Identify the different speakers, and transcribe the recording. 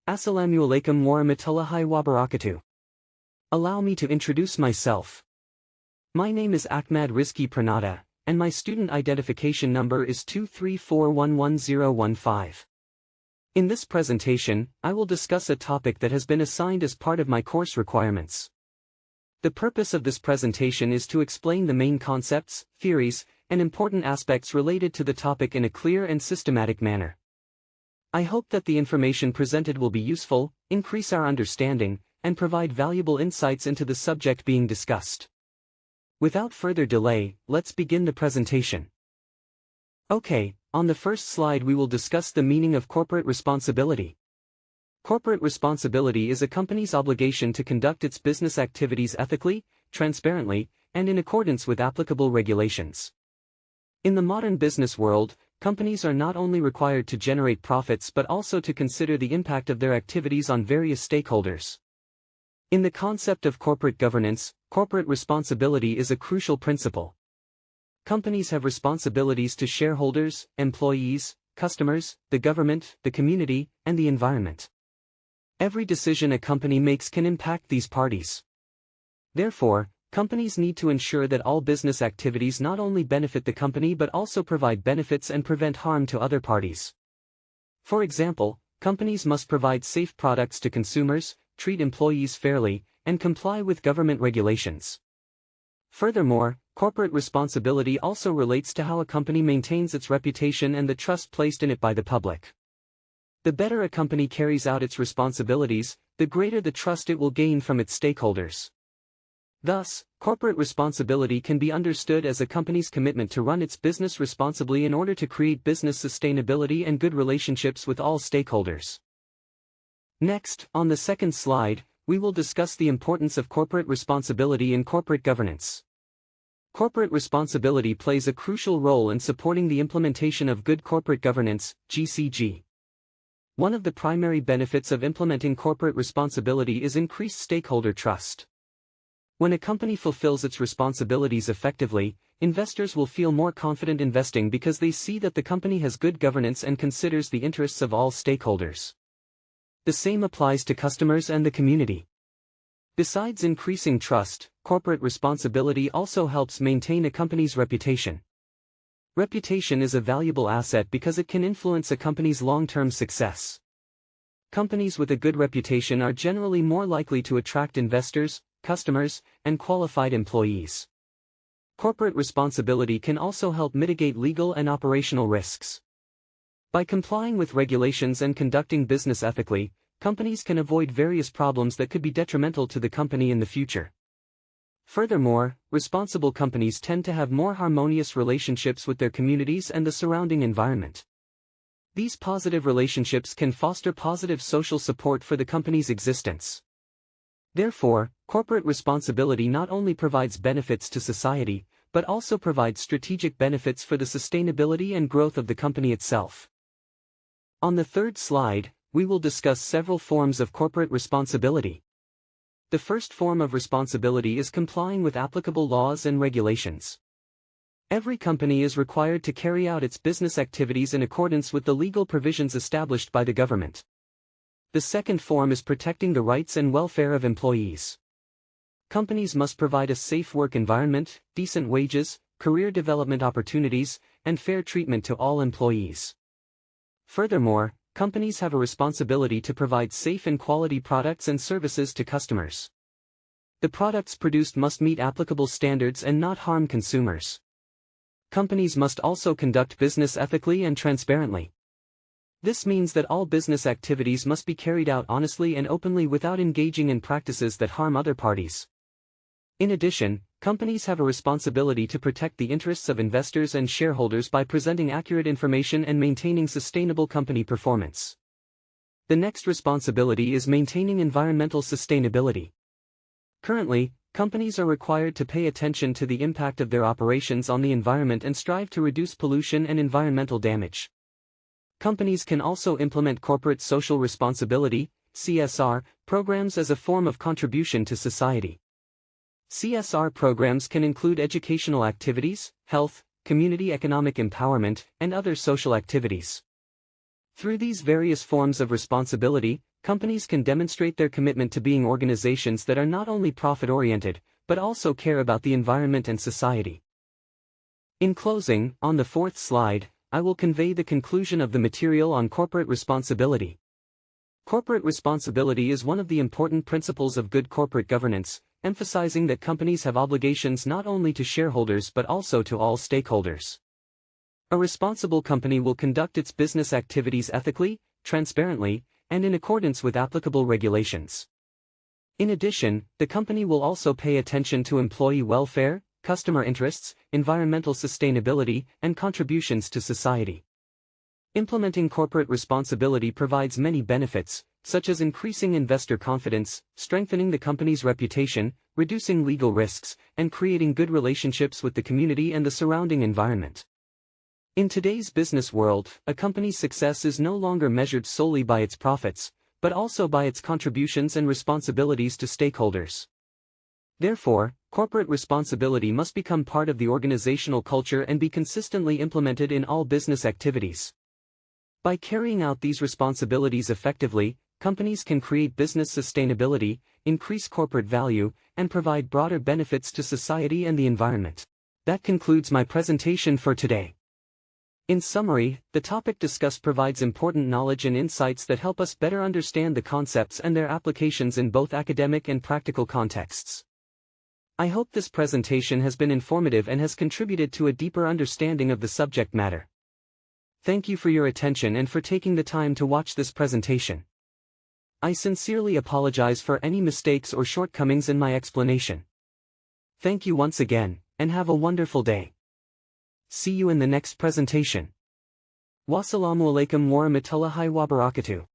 Speaker 1: Assalamu alaikum warahmatullahi wabarakatuh. Allow me to introduce myself. My name is Ahmad Rizki Pranata, and my student identification number is 234111015. In this presentation, I will discuss a topic that has been assigned as part of my course requirements. The purpose of this presentation is to explain the main concepts, theories, and important aspects related to the topic in a clear and systematic manner. I hope that the information presented will be useful, increase our understanding, and provide valuable insights into the subject being discussed. Without further delay, let's begin the presentation. Okay, on the first slide we will discuss the meaning of corporate responsibility. Corporate responsibility is a company's obligation to conduct its business activities ethically, transparently, and in accordance with applicable regulations. In the modern business world, companies are not only required to generate profits but also to consider the impact of their activities on various stakeholders. In the concept of corporate governance, corporate responsibility is a crucial principle. Companies have responsibilities to shareholders, employees, customers, the government, the community, and the environment. Every decision a company makes can impact these parties. Therefore, companies need to ensure that all business activities not only benefit the company but also provide benefits and prevent harm to other parties. For example, companies must provide safe products to consumers, treat employees fairly, and comply with government regulations. Furthermore, corporate responsibility also relates to how a company maintains its reputation and the trust placed in it by the public. The better a company carries out its responsibilities, the greater the trust it will gain from its stakeholders. Thus, corporate responsibility can be understood as a company's commitment to run its business responsibly in order to create business sustainability and good relationships with all stakeholders. Next, on the second slide, we will discuss the importance of corporate responsibility in corporate governance. Corporate responsibility plays a crucial role in supporting the implementation of good corporate governance, GCG. One of the primary benefits of implementing corporate responsibility is increased stakeholder trust. When a company fulfills its responsibilities effectively, investors will feel more confident investing because they see that the company has good governance and considers the interests of all stakeholders. The same applies to customers and the community. Besides increasing trust, corporate responsibility also helps maintain a company's reputation. Reputation is a valuable asset because it can influence a company's long-term success. Companies with a good reputation are generally more likely to attract investors, customers, and qualified employees. Corporate responsibility can also help mitigate legal and operational risks. By complying with regulations and conducting business ethically, companies can avoid various problems that could be detrimental to the company in the future. Furthermore, responsible companies tend to have more harmonious relationships with their communities and the surrounding environment. These positive relationships can foster positive social support for the company's existence. Therefore, corporate responsibility not only provides benefits to society, but also provides strategic benefits for the sustainability and growth of the company itself. On the third slide, we will discuss several forms of corporate responsibility. The first form of responsibility is complying with applicable laws and regulations. Every company is required to carry out its business activities in accordance with the legal provisions established by the government. The second form is protecting the rights and welfare of employees. Companies must provide a safe work environment, decent wages, career development opportunities, and fair treatment to all employees. Furthermore, companies have a responsibility to provide safe and quality products and services to customers. The products produced must meet applicable standards and not harm consumers. Companies must also conduct business ethically and transparently. This means that all business activities must be carried out honestly and openly without engaging in practices that harm other parties. In addition, companies have a responsibility to protect the interests of investors and shareholders by presenting accurate information and maintaining sustainable company performance. The next responsibility is maintaining environmental sustainability. Currently, companies are required to pay attention to the impact of their operations on the environment and strive to reduce pollution and environmental damage. Companies can also implement corporate social responsibility, CSR, programs as a form of contribution to society. CSR programs can include educational activities, health, community economic empowerment, and other social activities. Through these various forms of responsibility, companies can demonstrate their commitment to being organizations that are not only profit-oriented, but also care about the environment and society. In closing, on the fourth slide, I will convey the conclusion of the material on corporate responsibility. Corporate responsibility is one of the important principles of good corporate governance, emphasizing that companies have obligations not only to shareholders but also to all stakeholders. A responsible company will conduct its business activities ethically, transparently, and in accordance with applicable regulations. In addition, the company will also pay attention to employee welfare, customer interests, environmental sustainability, and contributions to society. Implementing corporate responsibility provides many benefits, such as increasing investor confidence, strengthening the company's reputation, reducing legal risks, and creating good relationships with the community and the surrounding environment. In today's business world, a company's success is no longer measured solely by its profits, but also by its contributions and responsibilities to stakeholders. Therefore, corporate responsibility must become part of the organizational culture and be consistently implemented in all business activities. By carrying out these responsibilities effectively, companies can create business sustainability, increase corporate value, and provide broader benefits to society and the environment. That concludes my presentation for today. In summary, the topic discussed provides important knowledge and insights that help us better understand the concepts and their applications in both academic and practical contexts. I hope this presentation has been informative and has contributed to a deeper understanding of the subject matter. Thank you for your attention and for taking the time to watch this presentation. I sincerely apologize for any mistakes or shortcomings in my explanation. Thank you once again, and have a wonderful day. See you in the next presentation. Wassalamu alaikum warahmatullahi wabarakatuh.